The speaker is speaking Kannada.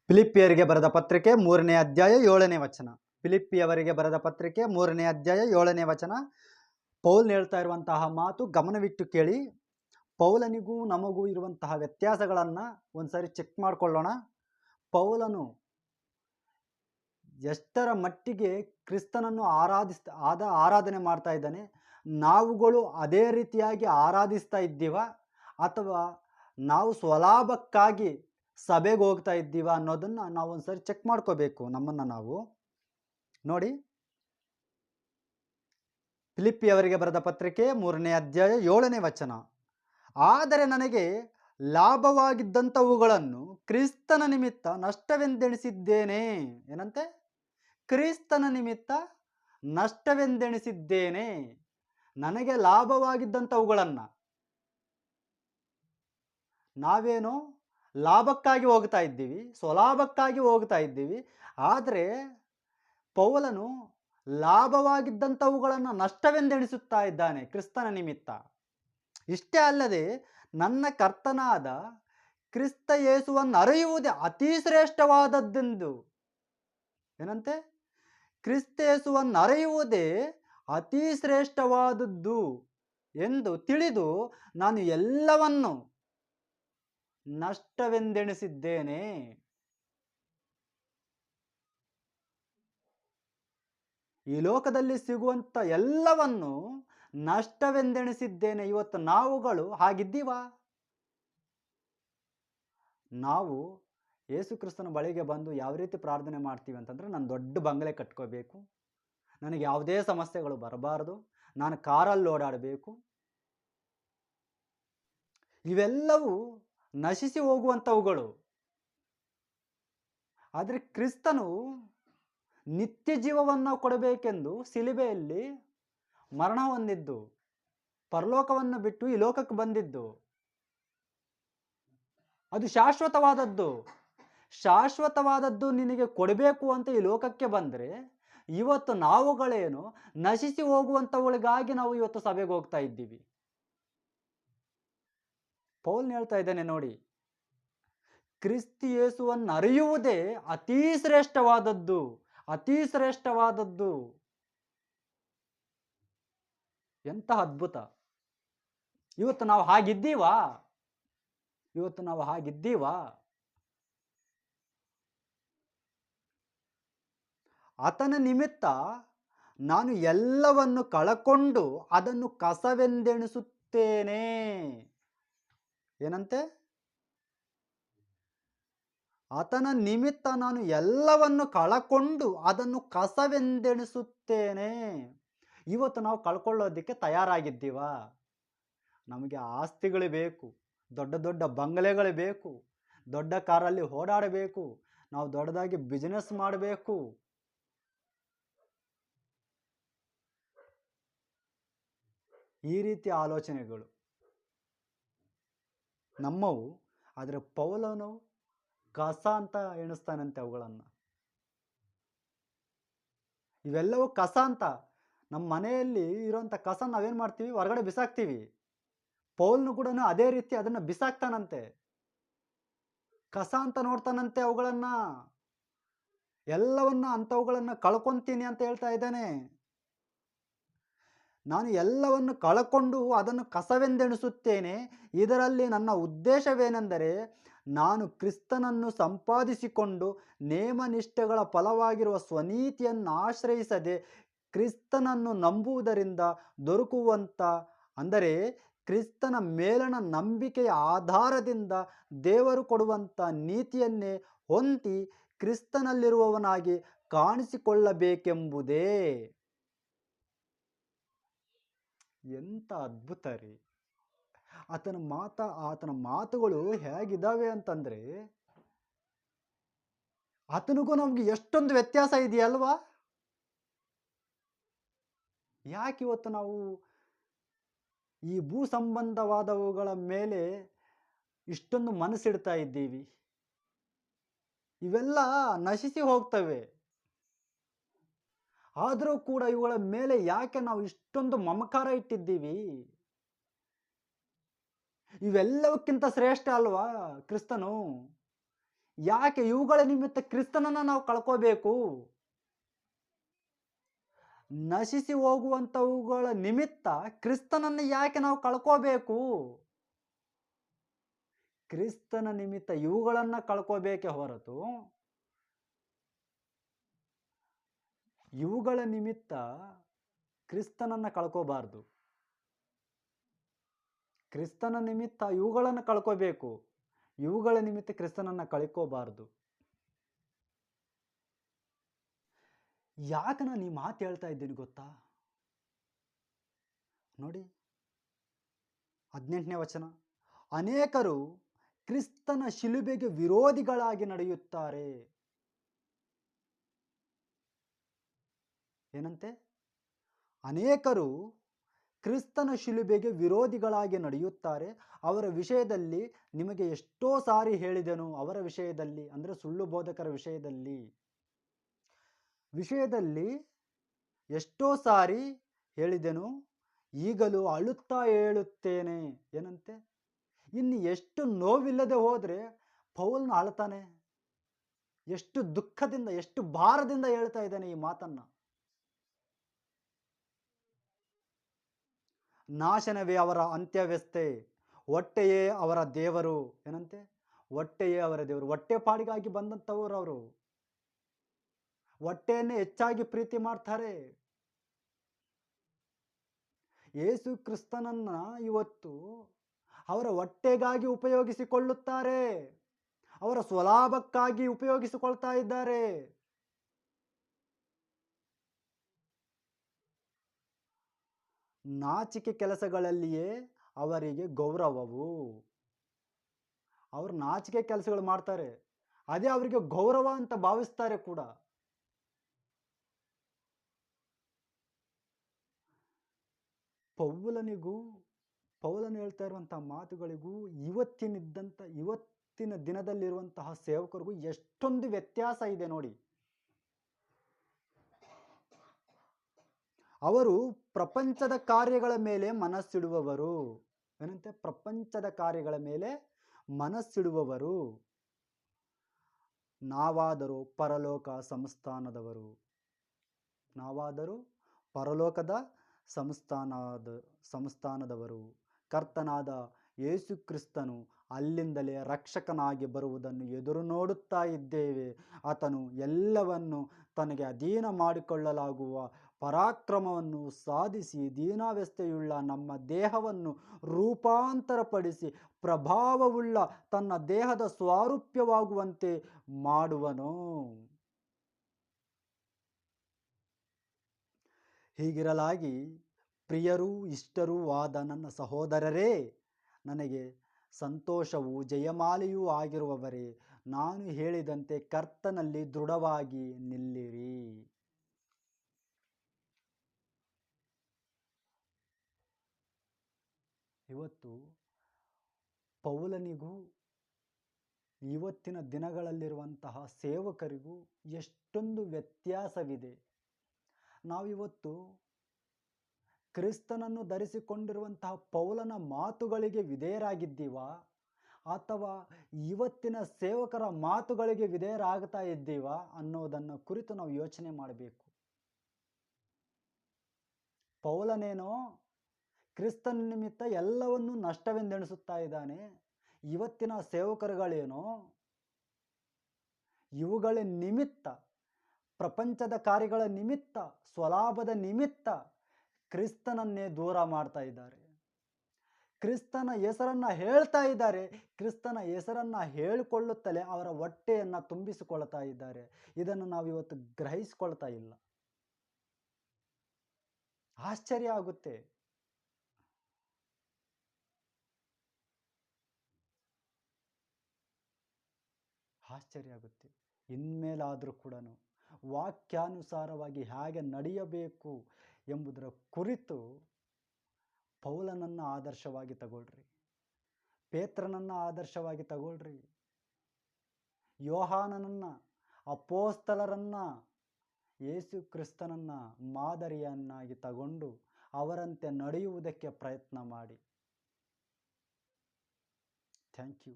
ಫಿಲಿಪ್ಪಿಯರಿಗೆ ಬರೆದ ಪತ್ರಿಕೆ 3ನೇ ಅಧ್ಯಾಯ 7ನೇ ವಚನ. ಫಿಲಿಪ್ಪಿಯವರಿಗೆ ಬರೆದ ಪತ್ರಿಕೆ 3ನೇ ಅಧ್ಯಾಯ 7ನೇ ವಚನ. ಪೌಲ್ ಹೇಳ್ತಾ ಇರುವಂತಹ ಮಾತು ಗಮನವಿಟ್ಟು ಕೇಳಿ. ಪೌಲನಿಗೂ ನಮಗೂ ಇರುವಂತಹ ವ್ಯತ್ಯಾಸಗಳನ್ನು ಒಂದ್ಸರಿ ಚೆಕ್ ಮಾಡಿಕೊಳ್ಳೋಣ. ಪೌಲನು ಎಷ್ಟರ ಮಟ್ಟಿಗೆ ಕ್ರಿಸ್ತನನ್ನು ಆರಾಧನೆ ಮಾಡ್ತಾ ಇದ್ದಾನೆ, ನಾವುಗಳು ಅದೇ ರೀತಿಯಾಗಿ ಆರಾಧಿಸ್ತಾ ಇದ್ದೀವ, ಅಥವಾ ನಾವು ಸ್ವಲಾಭಕ್ಕಾಗಿ ಸಭೆಗೆ ಹೋಗ್ತಾ ಇದ್ದೀವ ಅನ್ನೋದನ್ನು ನಾವು ಒಂದ್ಸರಿ ಚೆಕ್ ಮಾಡ್ಕೋಬೇಕು ನಮ್ಮನ್ನು ನಾವು. ನೋಡಿ, ಫಿಲಿಪ್ಪಿಯವರಿಗೆ ಬರೆದ ಪತ್ರಿಕೆ 3ನೇ ಅಧ್ಯಾಯ 7ನೇ ವಚನ. ಆದರೆ ನನಗೆ ಲಾಭವಾಗಿದ್ದಂಥವುಗಳನ್ನು ಕ್ರಿಸ್ತನ ನಿಮಿತ್ತ ನಷ್ಟವೆಂದೆಣಿಸಿದ್ದೇನೆ. ಏನಂತೆ? ಕ್ರಿಸ್ತನ ನಿಮಿತ್ತ ನಷ್ಟವೆಂದೆಣಿಸಿದ್ದೇನೆ. ನನಗೆ ಲಾಭವಾಗಿದ್ದಂಥವುಗಳನ್ನು ನಾವೇನೋ ಲಾಭಕ್ಕಾಗಿ ಹೋಗ್ತಾ ಇದ್ದೀವಿ, ಸ್ವಲಾಭಕ್ಕಾಗಿ ಹೋಗ್ತಾ ಇದ್ದೀವಿ. ಆದರೆ ಪೌಲನು ಲಾಭವಾಗಿದ್ದಂಥವುಗಳನ್ನು ನಷ್ಟವೆಂದೆಣಿಸುತ್ತಾ ಇದ್ದಾನೆ ಕ್ರಿಸ್ತನ ನಿಮಿತ್ತ. ಇಷ್ಟೇ ಅಲ್ಲದೆ ನನ್ನ ಕರ್ತನಾದ ಕ್ರಿಸ್ತ ಯೇಸುವನ್ನು ಅರಿಯುವುದೇ ಅತಿ ಶ್ರೇಷ್ಠವಾದದ್ದೆಂದು. ಏನಂತೆ? ಕ್ರಿಸ್ತ ಯೇಸುವನ್ನು ಅರಿಯುವುದೇ ಅತಿ ಶ್ರೇಷ್ಠವಾದದ್ದು ಎಂದು ತಿಳಿದು ನಾನು ಎಲ್ಲವನ್ನು ನಷ್ಟವೆಂದೆಣಿಸಿದ್ದೇನೆ. ಈ ಲೋಕದಲ್ಲಿ ಸಿಗುವಂಥ ಎಲ್ಲವನ್ನು ನಷ್ಟವೆಂದೆಣಿಸಿದ್ದೇನೆ. ಇವತ್ತು ನಾವುಗಳು ಹಾಗಿದ್ದೀವಾ? ನಾವು ಯೇಸು ಕ್ರಿಸ್ತನ ಬಳಿಗೆ ಬಂದು ಯಾವ ರೀತಿ ಪ್ರಾರ್ಥನೆ ಮಾಡ್ತೀವಿ ಅಂತಂದರೆ, ನಾನು ದೊಡ್ಡ ಬಂಗಲೆ ಕಟ್ಕೋಬೇಕು, ನನಗೆ ಯಾವುದೇ ಸಮಸ್ಯೆಗಳು ಬರಬಾರ್ದು, ನಾನು ಕಾರಲ್ಲಿ ಓಡಾಡಬೇಕು. ಇವೆಲ್ಲವೂ ನಶಿಸಿ ಹೋಗುವಂಥವುಗಳು. ಆದರೆ ಕ್ರಿಸ್ತನು ನಿತ್ಯ ಜೀವವನ್ನು ಕೊಡಬೇಕೆಂದು ಶಿಲುಬೆಯಲ್ಲಿ ಮರಣ ಹೊಂದಿದ್ದು, ಪರಲೋಕವನ್ನು ಬಿಟ್ಟು ಈ ಲೋಕಕ್ಕೆ ಬಂದಿದ್ದು. ಅದು ಶಾಶ್ವತವಾದದ್ದು. ಶಾಶ್ವತವಾದದ್ದು ನಿನಗೆ ಕೊಡಬೇಕು ಅಂತ ಈ ಲೋಕಕ್ಕೆ ಬಂದರೆ, ಇವತ್ತು ನಾವುಗಳೇನು ನಶಿಸಿ ಹೋಗುವಂಥವುಗಳಿಗಾಗಿ ನಾವು ಇವತ್ತು ಸಭೆಗೆ ಹೋಗ್ತಾ ಇದ್ದೀವಿ. ಪೌಲ್ ಹೇಳ್ತಾ ಇದ್ದಾನೆ ನೋಡಿ, ಕ್ರಿಸ್ತ ಯೇಸುವನ್ನು ಅರಿಯುವುದೇ ಅತಿ ಶ್ರೇಷ್ಠವಾದದ್ದು, ಅತಿ ಶ್ರೇಷ್ಠವಾದದ್ದು. ಎಂಥ ಅದ್ಭುತ! ಇವತ್ತು ನಾವು ಹಾಗಿದ್ದೀವಾ? ಇವತ್ತು ನಾವು ಹಾಗಿದ್ದೀವಾ? ಆತನ ನಿಮಿತ್ತ ನಾನು ಎಲ್ಲವನ್ನು ಕಳಕೊಂಡು ಅದನ್ನು ಕಸವೆಂದೆಣಿಸುತ್ತೇನೆ. ಏನಂತೆ? ಆತನ ನಿಮಿತ್ತ ನಾನು ಎಲ್ಲವನ್ನು ಕಳಕೊಂಡು ಅದನ್ನು ಕಸವೆಂದೆಣಿಸುತ್ತೇನೆ. ಇವತ್ತು ನಾವು ಕಳ್ಕೊಳ್ಳೋದಕ್ಕೆ ತಯಾರಾಗಿದ್ದೀವಾ? ನಮಗೆ ಆಸ್ತಿಗಳು ಬೇಕು, ದೊಡ್ಡ ದೊಡ್ಡ ಬಂಗಲೆಗಳು ಬೇಕು, ದೊಡ್ಡ ಕಾರಲ್ಲಿ ಓಡಾಡಬೇಕು, ನಾವು ದೊಡ್ಡದಾಗಿ ಬಿಸ್ನೆಸ್ ಮಾಡಬೇಕು. ಈ ರೀತಿ ಆಲೋಚನೆಗಳು ನಮ್ಮವು. ಆದರೆ ಪೌಲನು ಕಸ ಅಂತ ಎಣಿಸ್ತಾನಂತೆ ಅವುಗಳನ್ನು. ಇವೆಲ್ಲವೂ ಕಸ ಅಂತ. ನಮ್ಮ ಮನೆಯಲ್ಲಿ ಇರೋಂಥ ಕಸ ನಾವೇನು ಮಾಡ್ತೀವಿ? ಹೊರಗಡೆ ಬಿಸಾಕ್ತೀವಿ. ಪೌಲ್ನು ಕೂಡ ಅದೇ ರೀತಿ ಅದನ್ನು ಬಿಸಾಕ್ತಾನಂತೆ. ಕಸ ಅಂತ ನೋಡ್ತಾನಂತೆ ಅವುಗಳನ್ನು. ಎಲ್ಲವನ್ನ ಅಂಥವುಗಳನ್ನು ಕಳ್ಕೊಂತೀನಿ ಅಂತ ಹೇಳ್ತಾ ಇದ್ದಾನೆ. ನಾನು ಎಲ್ಲವನ್ನು ಕಳಕೊಂಡು ಅದನ್ನು ಕಸವೆಂದೆಣಿಸುತ್ತೇನೆ. ಇದರಲ್ಲಿ ನನ್ನ ಉದ್ದೇಶವೇನೆಂದರೆ, ನಾನು ಕ್ರಿಸ್ತನನ್ನು ಸಂಪಾದಿಸಿಕೊಂಡು ನೇಮನಿಷ್ಠೆಗಳ ಫಲವಾಗಿರುವ ಸ್ವನೀತಿಯನ್ನು ಆಶ್ರಯಿಸದೆ ಕ್ರಿಸ್ತನನ್ನು ನಂಬುವುದರಿಂದ ದೊರಕುವಂಥ, ಅಂದರೆ ಕ್ರಿಸ್ತನ ಮೇಲಣ ನಂಬಿಕೆಯ ಆಧಾರದಿಂದ ದೇವರು ಕೊಡುವಂಥ ನೀತಿಯನ್ನೇ ಹೊಂದಿ ಕ್ರಿಸ್ತನಲ್ಲಿರುವವನಾಗಿ ಕಾಣಿಸಿಕೊಳ್ಳಬೇಕೆಂಬುದೇ. ಎಂಥ ಅದ್ಭುತ ರೀ! ಆತನ ಮಾತುಗಳು ಹೇಗಿದ್ದಾವೆ ಅಂತಂದರೆ, ಆತನಿಗೂ ನಮ್ಗೆ ಎಷ್ಟೊಂದು ವ್ಯತ್ಯಾಸ ಇದೆಯಲ್ವಾ? ಯಾಕೆ ಇವತ್ತು ನಾವು ಈ ಭೂ ಸಂಬಂಧವಾದವುಗಳ ಮೇಲೆ ಇಷ್ಟೊಂದು ಮನಸ್ಸಿಡ್ತಾ ಇದ್ದೀವಿ? ಇವೆಲ್ಲ ನಶಿಸಿ ಹೋಗ್ತವೆ. ಆದರೂ ಕೂಡ ಇವುಗಳ ಮೇಲೆ ಯಾಕೆ ನಾವು ಇಷ್ಟೊಂದು ಮಮಕಾರ ಇಟ್ಟಿದ್ದೀವಿ? ಇವೆಲ್ಲವಕ್ಕಿಂತ ಶ್ರೇಷ್ಠ ಅಲ್ವಾ ಕ್ರಿಸ್ತನು? ಯಾಕೆ ಇವುಗಳ ನಿಮಿತ್ತ ಕ್ರಿಸ್ತನನ್ನು ನಾವು ಕಳ್ಕೋಬೇಕು? ನಶಿಸಿ ಹೋಗುವಂಥವುಗಳ ನಿಮಿತ್ತ ಕ್ರಿಸ್ತನನ್ನು ಯಾಕೆ ನಾವು ಕಳ್ಕೋಬೇಕು? ಕ್ರಿಸ್ತನ ನಿಮಿತ್ತ ಇವುಗಳನ್ನು ಕಳ್ಕೋಬೇಕೇ ಹೊರತು ಇವುಗಳ ನಿಮಿತ್ತ ಕ್ರಿಸ್ತನನ್ನು ಕಳ್ಕೋಬಾರ್ದು. ಕ್ರಿಸ್ತನ ನಿಮಿತ್ತ ಇವುಗಳನ್ನು ಕಳ್ಕೋಬೇಕು, ಇವುಗಳ ನಿಮಿತ್ತ ಕ್ರಿಸ್ತನನ್ನು ಕಳ್ಕೋಬಾರ್ದು. ಯಾಕೆ ನಾನು ಈ ಮಾತು ಹೇಳ್ತಾ ಇದ್ದೀನಿ ಗೊತ್ತಾ? ನೋಡಿ 18ನೇ ವಚನ, ಅನೇಕರು ಕ್ರಿಸ್ತನ ಶಿಲುಬೆಗೆ ವಿರೋಧಿಗಳಾಗಿ ನಡೆಯುತ್ತಾರೆ. ಏನಂತೆ? ಅನೇಕರು ಕ್ರಿಸ್ತನ ಶಿಲುಬೆಗೆ ವಿರೋಧಿಗಳಾಗಿ ನಡೆಯುತ್ತಾರೆ. ಅವರ ವಿಷಯದಲ್ಲಿ ನಿಮಗೆ ಎಷ್ಟೋ ಸಾರಿ ಹೇಳಿದೆನು. ಅವರ ವಿಷಯದಲ್ಲಿ ಅಂದರೆ ಸುಳ್ಳು ಬೋಧಕರ ವಿಷಯದಲ್ಲಿ ಎಷ್ಟೋ ಸಾರಿ ಹೇಳಿದೆನು, ಈಗಲೂ ಅಳುತ್ತಾ ಹೇಳುತ್ತೇನೆ. ಏನಂತೆ? ಇನ್ನು ಎಷ್ಟು ನೋವಿಲ್ಲದೆ ಹೋದರೆ ಪೌಲನು ಅಳ್ತಾನೆ. ಎಷ್ಟು ದುಃಖದಿಂದ, ಎಷ್ಟು ಭಾರದಿಂದ ಹೇಳ್ತಾ ಇದ್ದಾನೆ ಈ ಮಾತನ್ನ. ನಾಶನವೇ ಅವರ ಅಂತ್ಯವ್ಯಸ್ಥೆ, ಹೊಟ್ಟೆಯೇ ಅವರ ದೇವರು. ಏನಂತೆ? ಹೊಟ್ಟೆಯೇ ಅವರ ದೇವರು. ಹೊಟ್ಟೆ ಪಾಡಿಗಾಗಿ ಬಂದಂಥವ್ರು ಅವರು. ಹೊಟ್ಟೆಯನ್ನೇ ಹೆಚ್ಚಾಗಿ ಪ್ರೀತಿ ಮಾಡ್ತಾರೆ. ಯೇಸು ಕ್ರಿಸ್ತನನ್ನ ಇವತ್ತು ಅವರ ಹೊಟ್ಟೆಗಾಗಿ ಉಪಯೋಗಿಸಿಕೊಳ್ಳುತ್ತಾರೆ. ಅವರ ಸ್ವಲಾಭಕ್ಕಾಗಿ ಉಪಯೋಗಿಸಿಕೊಳ್ತಾ ಇದ್ದಾರೆ. ನಾಚಿಕೆ ಕೆಲಸಗಳಲ್ಲಿಯೇ ಅವರಿಗೆ ಗೌರವವು. ಅವರು ನಾಚಿಕೆ ಕೆಲಸಗಳು ಮಾಡ್ತಾರೆ, ಅದೇ ಅವರಿಗೆ ಗೌರವ ಅಂತ ಭಾವಿಸ್ತಾರೆ ಕೂಡ. ಪೌಲನು ಹೇಳ್ತಾ ಇರುವಂತಹ ಮಾತುಗಳಿಗೂ ಇವತ್ತಿನ ದಿನದಲ್ಲಿರುವಂತಹ ಸೇವಕರಿಗೂ ಎಷ್ಟೊಂದು ವ್ಯತ್ಯಾಸ ಇದೆ ನೋಡಿ. ಅವರು ಪ್ರಪಂಚದ ಕಾರ್ಯಗಳ ಮೇಲೆ ಮನಸ್ಸಿಡುವವರು. ಏನಂತೆ? ಪ್ರಪಂಚದ ಕಾರ್ಯಗಳ ಮೇಲೆ ಮನಸ್ಸಿಡುವವರು. ನಾವಾದರೂ ಪರಲೋಕದ ಸಂಸ್ಥಾನದವರು. ಕರ್ತನಾದ ಯೇಸು ಕ್ರಿಸ್ತನು ಅಲ್ಲಿಂದಲೇ ರಕ್ಷಕನಾಗಿ ಬರುವುದನ್ನು ಎದುರು ನೋಡುತ್ತಾ ಇದ್ದೇವೆ. ಆತನು ಎಲ್ಲವನ್ನು ತನಗೆ ಅಧೀನ ಮಾಡಿಕೊಳ್ಳಲಾಗುವ ಪರಾಕ್ರಮವನ್ನು ಸಾಧಿಸಿ ದೀನಾವಸ್ಥೆಯುಳ್ಳ ನಮ್ಮ ದೇಹವನ್ನು ರೂಪಾಂತರಪಡಿಸಿ ಪ್ರಭಾವವುಳ್ಳ ತನ್ನ ದೇಹದ ಸ್ವಾರೂಪ್ಯವಾಗುವಂತೆ ಮಾಡುವನು. ಹೀಗಿರಲಾಗಿ ಪ್ರಿಯರೂ ಇಷ್ಟರೂ ಆದ ನನ್ನ ಸಹೋದರರೇ, ನನಗೆ ಸಂತೋಷವೂ ಜಯಮಾಲೆಯೂ ಆಗಿರುವವರೇ, ನಾನು ಹೇಳಿದಂತೆ ಕರ್ತನಲ್ಲಿ ದೃಢವಾಗಿ ನಿಲ್ಲಿರಿ. ಇವತ್ತು ಪೌಲನಿಗೂ ಇವತ್ತಿನ ದಿನಗಳಲ್ಲಿರುವಂತಹ ಸೇವಕರಿಗೂ ಎಷ್ಟೊಂದು ವ್ಯತ್ಯಾಸವಿದೆ. ನಾವಿವತ್ತು ಕ್ರಿಸ್ತನನ್ನು ಧರಿಸಿಕೊಂಡಿರುವಂತಹ ಪೌಲನ ಮಾತುಗಳಿಗೆ ವಿಧೇಯರಾಗಿದ್ದೀವಾ, ಅಥವಾ ಇವತ್ತಿನ ಸೇವಕರ ಮಾತುಗಳಿಗೆ ವಿಧೇಯರಾಗ್ತಾ ಇದ್ದೀವಾ ಅನ್ನೋದನ್ನು ಕುರಿತು ನಾವು ಯೋಚನೆ ಮಾಡಬೇಕು. ಪೌಲನೇನೋ ಕ್ರಿಸ್ತನ ನಿಮಿತ್ತ ಎಲ್ಲವನ್ನೂ ನಷ್ಟವೆಂದೆಣಿಸುತ್ತಾ ಇದ್ದಾನೆ. ಇವತ್ತಿನ ಸೇವಕರುಗಳೇನೋ ಇವುಗಳ ನಿಮಿತ್ತ, ಪ್ರಪಂಚದ ಕಾರ್ಯಗಳ ನಿಮಿತ್ತ, ಸ್ವಲಾಭದ ನಿಮಿತ್ತ ಕ್ರಿಸ್ತನನ್ನೇ ದೂರ ಮಾಡ್ತಾ ಇದ್ದಾರೆ. ಕ್ರಿಸ್ತನ ಹೆಸರನ್ನು ಹೇಳ್ತಾ ಇದ್ದಾರೆ. ಕ್ರಿಸ್ತನ ಹೆಸರನ್ನು ಹೇಳಿಕೊಳ್ಳುತ್ತಲೇ ಅವರ ಹೊಟ್ಟೆಯನ್ನು ತುಂಬಿಸಿಕೊಳ್ತಾ ಇದ್ದಾರೆ. ಇದನ್ನು ನಾವು ಇವತ್ತು ಗ್ರಹಿಸಿಕೊಳ್ತಾ ಇಲ್ಲ. ಆಶ್ಚರ್ಯ ಆಗುತ್ತೆ. ಇನ್ಮೇಲಾದರೂ ಕೂಡ ವಾಕ್ಯಾನುಸಾರವಾಗಿ ಹೇಗೆ ನಡೆಯಬೇಕು ಎಂಬುದರ ಕುರಿತು ಪೌಲನನ್ನು ಆದರ್ಶವಾಗಿ ತಗೊಳ್ರಿ, ಪೇತ್ರನನ್ನು ಆದರ್ಶವಾಗಿ ತಗೊಳ್ರಿ, ಯೋಹಾನನನ್ನು, ಅಪೋಸ್ತಲರನ್ನು, ಯೇಸು ಕ್ರಿಸ್ತನನ್ನು ಮಾದರಿಯನ್ನಾಗಿ ತಗೊಂಡು ಅವರಂತೆ ನಡೆಯುವುದಕ್ಕೆ ಪ್ರಯತ್ನ ಮಾಡಿ. Thank you.